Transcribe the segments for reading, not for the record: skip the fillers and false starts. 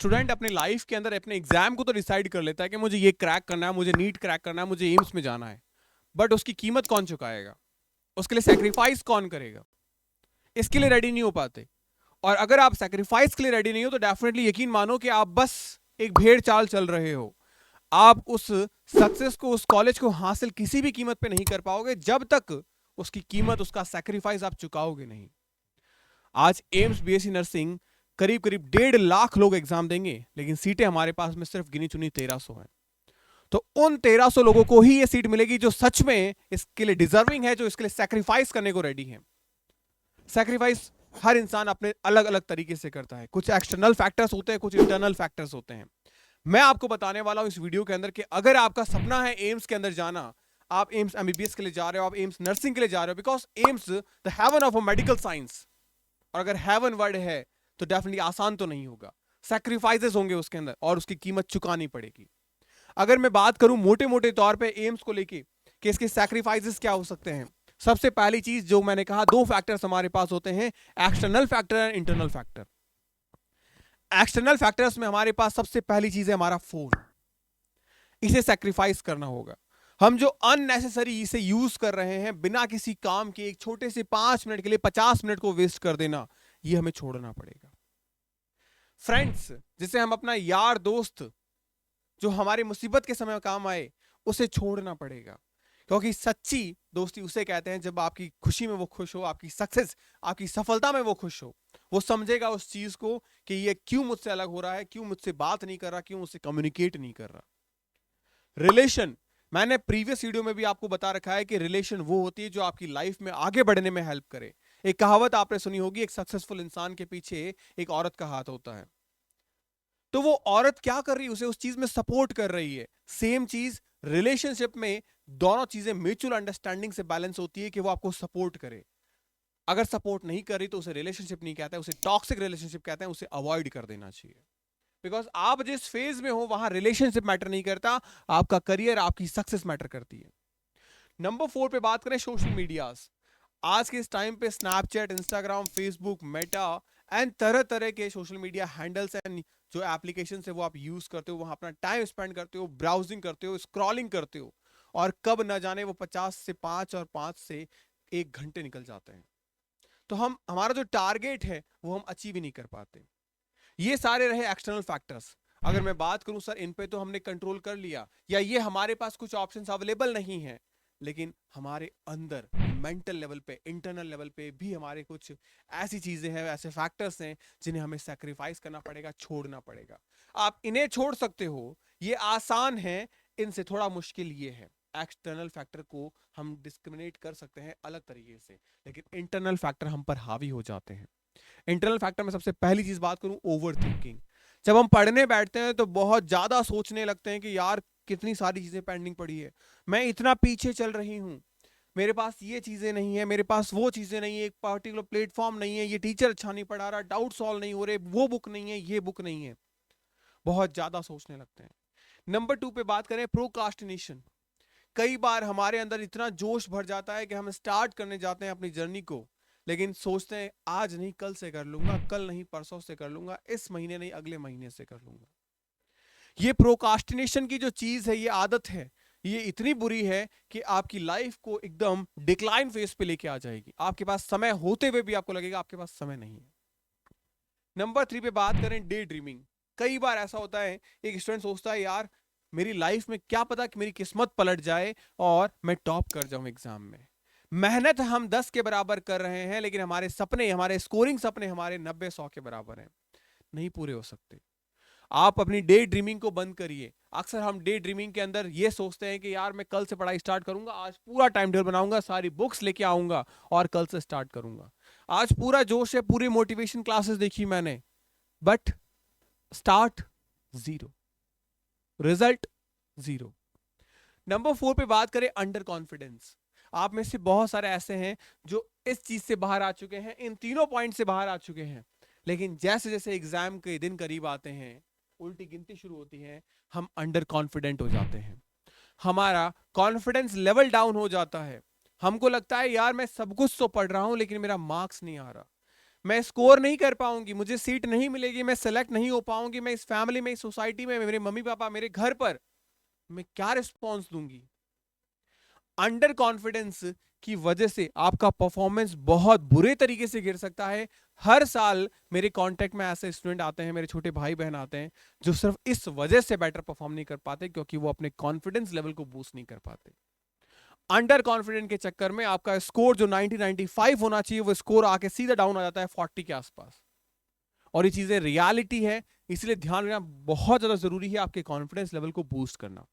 Student अपने life के अंदर अपने एग्जाम को तो डिसाइड कर लेता है कि मुझे ये क्रैक करना है, मुझे नीट क्रैक करना है, मुझे एम्स में जाना है, बट उसकी कीमत कौन चुकाएगा, उसके लिए सेक्रीफाइस कौन करेगा, इसके लिए रेडी नहीं हो पाते। और अगर आप सेक्रीफाइस के लिए रेडी नहीं हो तो डेफिनेटली यकीन मानो कि आप बस एक भेड़ चाल चल रहे हो। आप उस सक्सेस को, उस कॉलेज को हासिल किसी भी कीमत पे नहीं कर पाओगे जब तक उसकी कीमत, उसका सेक्रीफाइस आप चुकाओगे नहीं। आज एम्स बीएससी नर्सिंग करीब करीब 1.5 लाख लोग एग्जाम देंगे, लेकिन सीटें हमारे पास में सिर्फ गिनी चुनी 1300 हैं। तो उन 1300 लोगों को ही ये सीट मिलेगी जो सच में इसके लिए डिजर्विंग है, जो इसके लिए सैक्रिफाइस करने को रेडी है। सैक्रिफाइस हर इंसान अपने अलग अलग तरीके से करता है। कुछ एक्सटर्नल फैक्टर्स होते हैं, कुछ इंटरनल फैक्टर्स होते हैं। मैं आपको बताने वाला हूं इस वीडियो के अंदर कि अगर आपका सपना है एम्स के अंदर जाना, आप एम्स एमबीबीएस के लिए जा रहे हो, आप एम्स नर्सिंग के लिए जा रहे हो, because AIIMS the haven of a medical science. और अगर हेवन वर्ड है तो डेफिनेटली आसान तो नहीं होगा, सैक्रिफाइसेस होंगे उसके अंदर और उसकी कीमत चुकानी पड़ेगी। अगर मैं बात करूं मोटे मोटे तौर पे एम्स को लेके कि इसके सैक्रिफाइसेस क्या हो सकते हैं, सबसे पहली चीज जो मैंने कहा, दो फैक्टर्स हमारे पास होते हैं, external factor and internal factor. External factors में हमारे पास सबसे पहली चीज है हमारा फोन। इसे सैक्रिफाइस करना होगा। हम जो अननेसेसरी इसे यूज कर रहे हैं बिना किसी काम के, एक छोटे से 5 मिनट के लिए 50 मिनट को वेस्ट कर देना, ये हमें छोड़ना पड़ेगा। फ्रेंड्स, जिसे हम अपना यार दोस्त जो हमारी मुसीबत के समय काम आए, उसे छोड़ना पड़ेगा। क्योंकि सच्ची दोस्ती उसे कहते हैं जब आपकी खुशी में वो खुश हो, आपकी सक्सेस, आपकी सफलता में वो खुश हो। वो समझेगा उस चीज को कि ये क्यों मुझसे अलग हो रहा है, क्यों मुझसे बात नहीं कर रहा, क्यों मुझसे कम्युनिकेट नहीं कर रहा। रिलेशन, मैंने प्रीवियस वीडियो में भी आपको बता रखा है कि रिलेशन वो होती है जो आपकी लाइफ में आगे बढ़ने में हेल्प करे। एक कहावत आपने सुनी होगी, एक सक्सेसफुल इंसान के पीछे एक औरत का हाथ होता है। तो वो औरत क्या कर रही है, उसे उस चीज में सपोर्ट कर रही है। सेम चीज रिलेशनशिप में, दोनों चीजें म्यूचुअल अंडरस्टैंडिंग से बैलेंस होती है कि वो आपको सपोर्ट करे। अगर सपोर्ट नहीं कर रही तो उसे रिलेशनशिप नहीं कहते हैं, उसे टॉक्सिक रिलेशनशिप कहते हैं, उसे अवॉइड कर देना चाहिए। बिकॉज आप जिस फेज में हो वहां रिलेशनशिप मैटर नहीं करता, आपका करियर, आपकी सक्सेस मैटर करती है। नंबर 4 पे बात करें, सोशल मीडियाज। आज के इस टाइम पे Snapchat, Instagram, Facebook, Meta and तरह तरह के सोशल मीडिया हैंडल्स एंड जो एप्लीकेशन है वो आप यूज करते हो, वहां अपना टाइम स्पेंड करते हो, ब्राउजिंग करते हो, स्क्रॉलिंग करते हो, और कब ना जाने वो 50 से 5 और 5 से 1 घंटे निकल जाते हैं। तो हम, हमारा जो टारगेट है वो हम अचीव ही नहीं कर पाते। ये सारे रहे एक्सटर्नल फैक्टर्स। अगर मैं बात करूं सर इन पे तो हमने कंट्रोल कर लिया, या ये हमारे पास कुछ ऑप्शंस अवेलेबल नहीं है, लेकिन हमारे अंदर मेंटल लेवल पे, इंटरनल लेवल पे भी हमारे कुछ ऐसी चीजें हैं, ऐसे फैक्टर्स हैं जिन्हें हमें सैक्रिफाइस करना पड़ेगा, छोड़ना पड़ेगा। आप इन्हें छोड़ सकते हो, ये आसान है। इनसे थोड़ा मुश्किल ये है, एक्सटर्नल फैक्टर को हम डिस्क्रिमिनेट कर सकते हैं अलग तरीके से, लेकिन इंटरनल फैक्टर हम पर हावी हो जाते हैं। इंटरनल फैक्टर में सबसे पहली चीज बात करूं, ओवर थिंकिंग। जब हम पढ़ने बैठते हैं तो बहुत ज्यादा सोचने लगते हैं कि यार कितनी सारी चीजें पेंडिंग पड़ी है, मैं इतना पीछे चल रही हूं, मेरे पास ये चीजें नहीं है, मेरे पास वो चीजें नहीं है, एक पर्टिकुलर प्लेटफॉर्म नहीं है, ये टीचर अच्छा नहीं पढ़ा रहा, डाउट सॉल्व नहीं हो रहे, वो बुक नहीं है, ये बुक नहीं है। बहुत ज्यादा सोचने लगते हैं। नंबर 2 पे बात करें, प्रोकास्टिनेशन। कई बार हमारे अंदर इतना जोश भर जाता है कि हम स्टार्ट करने जाते हैं अपनी जर्नी को, लेकिन सोचते हैं आज नहीं कल से कर लूंगा, कल नहीं परसों से कर लूंगा, इस महीने नहीं अगले महीने से कर लूंगा। ये प्रोकास्टिनेशन की जो चीज है, ये आदत है, ये इतनी बुरी है कि आपकी लाइफ को एकदम डिक्लाइन फेज पे लेके आ जाएगी। आपके पास समय होते हुए भी आपको लगेगा आपके पास समय नहीं है। नंबर 3 पे बात करें, डे ड्रीमिंग। कई बार ऐसा होता है, एक स्टूडेंट सोचता है यार मेरी लाइफ में क्या पता कि मेरी किस्मत पलट जाए और मैं टॉप कर जाऊं एग्जाम में। मेहनत हम 10 के बराबर कर रहे हैं, लेकिन हमारे सपने, हमारे स्कोरिंग सपने हमारे 90-100 के बराबर हैं, नहीं पूरे हो सकते। आप अपनी डे ड्रीमिंग को बंद करिए। अक्सर हम डे ड्रीमिंग के अंदर ये सोचते हैं कि यार मैं कल से पढ़ाई स्टार्ट करूंगा, आज पूरा टाइम टेबल बनाऊंगा, सारी बुक्स लेके आऊंगा और कल से स्टार्ट करूंगा। आज पूरा जोश है, पूरी मोटिवेशन क्लासेस देखी मैंने, but start zero, result zero. Number 4 पे बात करें, अंडर कॉन्फिडेंस। आप में से बहुत सारे ऐसे हैं जो इस चीज से बाहर आ चुके हैं, इन तीनों पॉइंट से बाहर आ चुके हैं, लेकिन जैसे जैसे एग्जाम के दिन करीब आते हैं, उल्टी गिनती शुरू होती है, हम अंडर कॉन्फिडेंट हो जाते हैं, हमारा कॉन्फिडेंस लेवल डाउन हो जाता है। हमको लगता है यार मैं सब कुछ तो पढ़ रहा हूं लेकिन मेरा मार्क्स नहीं आ रहा, मैं स्कोर नहीं कर पाऊंगी, मुझे सीट नहीं मिलेगी, मैं सेलेक्ट नहीं हो पाऊंगी, मैं इस फैमिली में, इस सोसाइटी में, मेरे मम्मी पापा, मेरे घर पर मैं क्या रिस्पॉन्स दूंगी? अंडर कॉन्फिडेंस की वजह से आपका परफॉर्मेंस बहुत बुरे तरीके से गिर सकता है। हर साल मेरे कांटेक्ट में ऐसे स्टूडेंट आते हैं, मेरे छोटे भाई बहन आते हैं, जो सिर्फ इस वजह से बेटर परफॉर्म नहीं कर पाते क्योंकि वो अपने कॉन्फिडेंस लेवल को बूस्ट नहीं कर पाते। अंडर कॉन्फिडेंट के चक्कर में आपका स्कोर जो 90-95 होना चाहिए, वो स्कोर आके सीधा डाउन आ जाता है 40 के आसपास। और ये चीजें रियलिटी है, इसलिए ध्यान रखना बहुत ज्यादा जरूरी है आपके कॉन्फिडेंस लेवल को बूस्ट करना।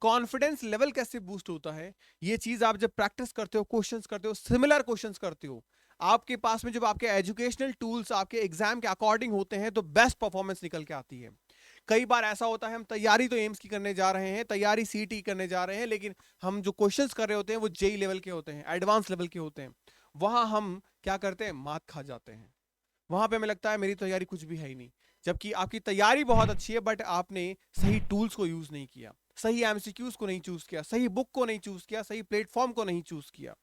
कॉन्फिडेंस लेवल कैसे बूस्ट होता है, ये चीज आप जब प्रैक्टिस करते हो, क्वेश्चंस करते हो, सिमिलर क्वेश्चंस करते हो, आपके पास में जब आपके एजुकेशनल टूल्स आपके एग्जाम के अकॉर्डिंग होते हैं, तो बेस्ट परफॉर्मेंस निकल के आती है। कई बार ऐसा होता है हम तैयारी तो एम्स की करने जा रहे हैं, तैयारी सीटी करने जा रहे हैं, लेकिन हम जो क्वेश्चंस कर रहे होते हैं वो जेई लेवल के होते हैं, एडवांस लेवल के होते हैं। वहां हम क्या करते हैं, मात खा जाते हैं। वहां पे हमें लगता है मेरी तैयारी कुछ भी है ही नहीं, जबकि आपकी तैयारी बहुत अच्छी है, बट आपने सही टूल्स को यूज नहीं किया, सही एमसीक्यूज को नहीं चूज किया, सही बुक को नहीं चूज किया, सही प्लेटफॉर्म को नहीं चूज किया।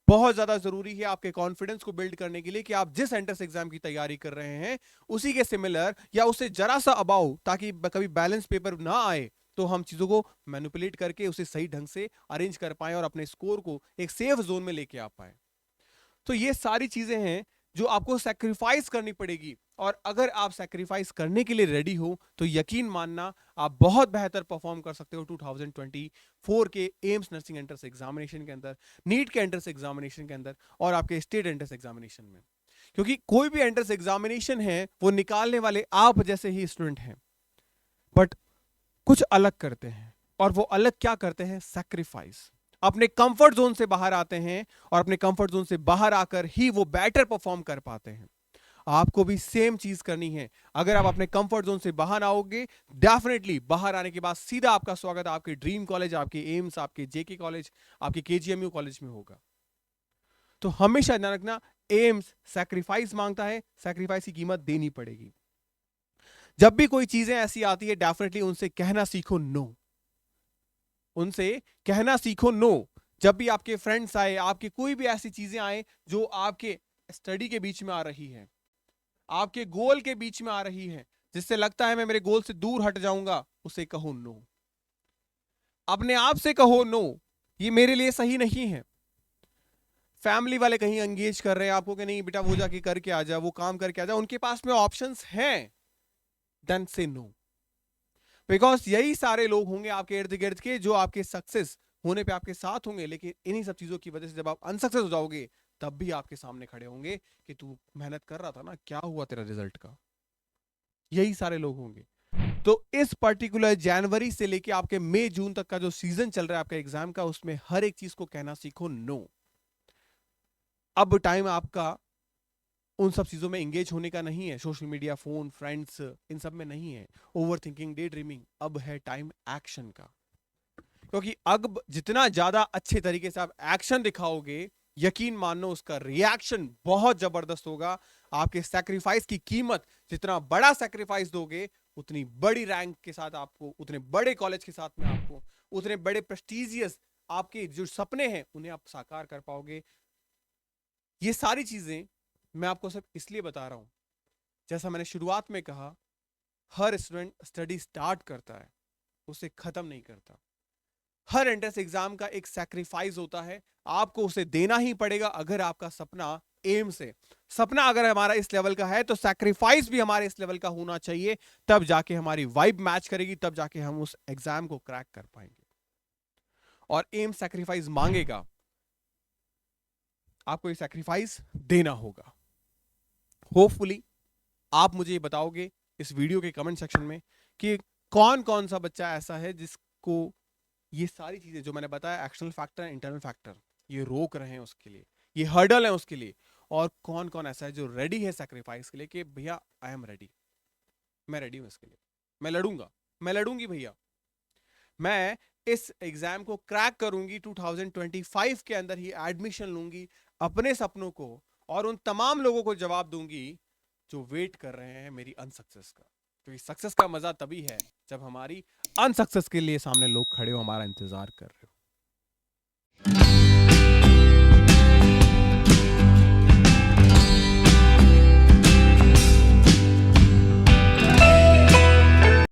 बहुत ज्यादा जरूरी है आपके कॉन्फिडेंस को बिल्ड करने के लिए कि आप जिस एंट्रेंस एग्जाम की तैयारी कर रहे हैं उसी के सिमिलर या उससे जरा सा अबाउ, ताकि कभी बैलेंस पेपर ना आए तो हम चीजों को मैनिपुलेट करके उसे सही ढंग से अरेंज कर पाए और अपने स्कोर को एक सेफ जोन में लेके आ पाए। तो ये सारी चीजें हैं जो आपको सैक्रिफाइस करनी पड़ेगी, और अगर आप सैक्रिफाइस करने के लिए रेडी हो तो यकीन मानना आप बहुत बेहतर परफॉर्म कर सकते हो 2024 के एम्स नर्सिंग एंट्रेंस एग्जामिनेशन के अंदर, नीट के एंट्रेंस एग्जामिनेशन के अंदर, और आपके स्टेट एंट्रेंस एग्जामिनेशन में। क्योंकि कोई भी एंट्रेंस एग्जामिनेशन है वो निकालने वाले आप जैसे ही स्टूडेंट हैं, बट कुछ अलग करते हैं। और वो अलग क्या करते हैं, सैक्रिफाइस। अपने कंफर्ट जोन से बाहर आते हैं, और अपने कंफर्ट जोन से बाहर आकर ही वो बेटर परफॉर्म कर पाते हैं। आपको भी सेम चीज करनी है। अगर आप अपने कंफर्ट जोन से बाहर आओगे, डेफिनेटली बाहर आने के बाद सीधा आपका स्वागत आपके ड्रीम कॉलेज, आपके एम्स, आपके जेके कॉलेज, आपके केजीएमयू कॉलेज में होगा। तो हमेशा ध्यान रखना, एम्स सैक्रिफाइस मांगता है, सैक्रिफाइस की कीमत देनी पड़ेगी। जब भी कोई चीजें ऐसी आती है, डेफिनेटली उनसे कहना सीखो नो। उनसे कहना सीखो नो। जब भी आपके फ्रेंड्स आए, आपकी कोई भी ऐसी चीजें आए जो आपके स्टडी के बीच में आ रही है, आपके गोल के बीच में आ रही है, जिससे लगता है मैं मेरे गोल से दूर हट जाऊंगा, उसे कहो नो। अपने आप से कहो नो, ये मेरे लिए सही नहीं है। फैमिली वाले कहीं एंगेज कर रहे हैं आपको कि नहीं बेटा वो जाके करके आ जा, वो काम करके आ जा, उनके पास में ऑप्शंस हैं, देन से नो। बिकॉज यही सारे लोग होंगे आपके इर्द गिर्द के जो आपके सक्सेस होने पे आपके साथ होंगे, लेकिन इन्हीं सब चीजों की वजह से जब आप अनसक्सेस हो जाओगे, तब भी आपके सामने खड़े होंगे कि तू मेहनत कर रहा था ना, क्या हुआ तेरा रिजल्ट का। यही सारे लोग होंगे। तो इस पर्टिकुलर जनवरी से लेके आपके मई जून तक का जो सीजन चल रहा है आपका एग्जाम का, उसमें हर एक चीज को कहना सीखो नो। अब टाइम आपका उन सब चीजों में एंगेज होने का नहीं है, सोशल मीडिया, फोन, फ्रेंड्स, इन सब में नहीं है, ओवर थिंकिंग, डे ड्रीमिंग। अब है टाइम एक्शन का। क्योंकि अब जितना ज्यादा अच्छे तरीके से आप एक्शन दिखाओगे, यकीन मानो उसका रिएक्शन बहुत जबरदस्त होगा। आपके सैक्रिफाइस की कीमत, जितना बड़ा सैक्रिफाइस दोगे, उतनी बड़ी रैंक के साथ आपको, उतने बड़े कॉलेज के साथ में आपको, उतने बड़े प्रेस्टिजियस आपके जो सपने हैं उन्हें आप साकार कर पाओगे। ये सारी चीजें मैं आपको सिर्फ इसलिए बता रहा हूं, जैसा मैंने शुरुआत में कहा, हर स्टूडेंट स्टडी स्टार्ट करता है, उसे खत्म नहीं करता। हर एंट्रेंस एग्जाम का एक सैक्रिफाइस होता है, आपको उसे देना ही पड़ेगा। अगर आपका सपना एम से, सपना अगर हमारा इस लेवल का है, तो सैक्रिफाइस भी हमारे इस लेवल का होना चाहिए, तब जाके हमारी वाइब मैच करेगी, तब जाके हम उस एग्जाम को क्रैक कर पाएंगे। और एम सैक्रिफाइस मांगेगा, आपको ये सैक्रिफाइस देना होगा। होपफुली आप मुझे ये बताओगे इस वीडियो के कमेंट सेक्शन में कि कौन कौन सा बच्चा ऐसा है जिसको ये सारी चीजें जो मैंने बताया, एक्सटर्नल फैक्टर, इंटरनल फैक्टर, ये रोक रहे हैं उसके लिए, ये हर्डल है उसके लिए। और कौन कौन ऐसा है जो रेडी है सैक्रिफाइस के लिए कि भैया आई एम रेडी, मैं रेडी हूं इसके लिए, मैं लड़ूंगा, मैं लड़ूंगी भैया, मैं इस एग्जाम को क्रैक करूंगी, 2025 के अंदर ही एडमिशन लूंगी, अपने सपनों को और उन तमाम लोगों को जवाब दूंगी जो वेट कर रहे हैं मेरी अनसक्सेस का। क्योंकि सक्सेस का मजा तभी है जब हमारी अनसक्सेस के लिए सामने लोग खड़े हो, हमारा इंतजार कर रहे हो।